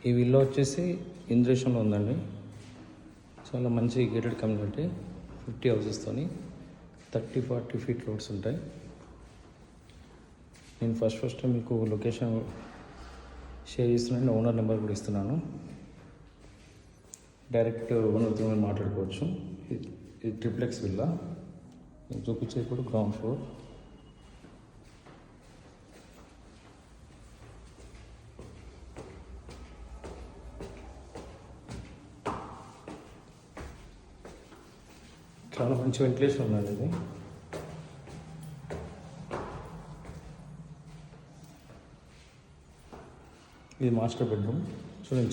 ఈ విల్లా వచ్చేసి ఇంద్రేషన్లో ఉందండి. చాలా మంచి గేటెడ్ కమ్యూనిటీ, 50 హౌసెస్తోని 30-40 ఫీట్ రోడ్స్ ఉంటాయి. నేను ఫస్ట్ మీకు లొకేషన్ షేర్ చేస్తున్నాను, ఓనర్ నెంబర్ కూడా ఇస్తున్నాను. డైరెక్ట్ ఓనర్తో మాట్లాడుకోవచ్చు. ఇది ట్రిప్లెక్స్ విల్లా. నేను చూపించేది కూడా గ్రౌండ్ ఫ్లోర్. చాలా మంచి వెంటిలేషన్ ఉన్నది. ఇది మాస్టర్ బెడ్రూమ్. చూడండి,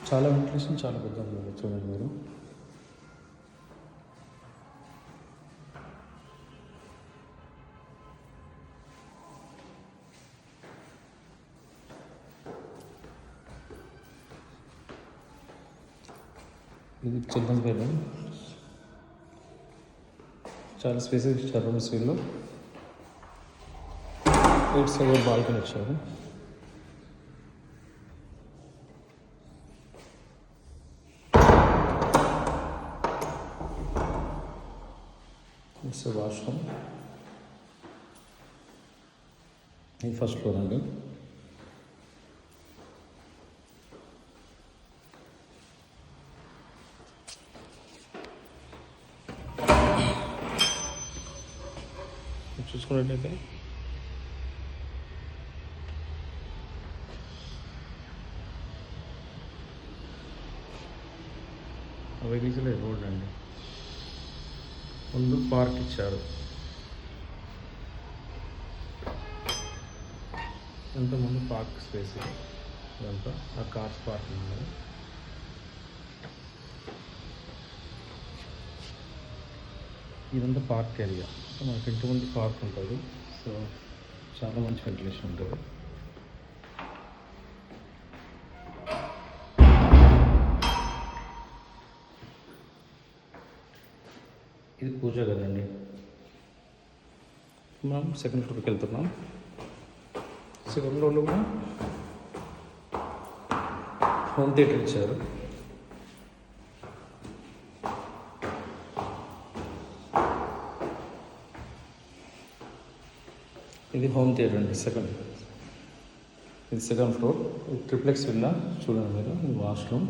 చాలా వెంటిలేషన్, చాలా పెద్ద ఉంది. చూడండి మీరు. ఇది చిల్డ్రన్స్ బెడ్రూమ్. చాలా స్పేసెస్ ఇచ్చారు రూమ్స్ వీళ్ళు. 8 సైడ్ బాల్కనీ ఇచ్చారు. It's washroom. ఇది ఫస్ట్ ఫ్లోర్ అండి. చూసుకున్నట్లయితే వెహికల్స్ రోడ్ అండి. ముందు పార్క్ ఇచ్చారు. ఎంత ముందు పార్క్ స్పేస్ ఇదంతా. ఆ కార్స్ పార్కింగ్ ఉన్నది. ఇదంతా పార్క్ ఏరియా. మనకి ఇంటి ముందు పార్క్ ఉంటుంది. సో చాలా మంచి వెంటిలేషన్ ఉంటుంది. ఇది పూజ కదండి. మనం సెకండ్ ఫ్లోర్కి వెళ్తున్నాం. సెకండ్ ఫ్లోర్లో కూడా హోమ్ థియేటర్ ఇచ్చారు. ఇది హోమ్ థియేటర్ అండి. ఇది సెకండ్ ఫ్లోర్. ఇది ట్రిప్లెక్స్ విల్లా. చూడండి మీరు. ఇది వాష్రూమ్.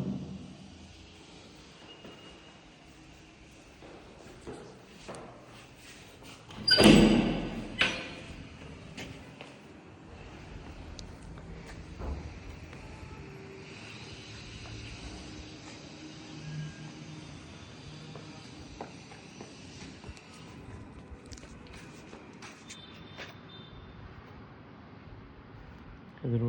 ఎదురు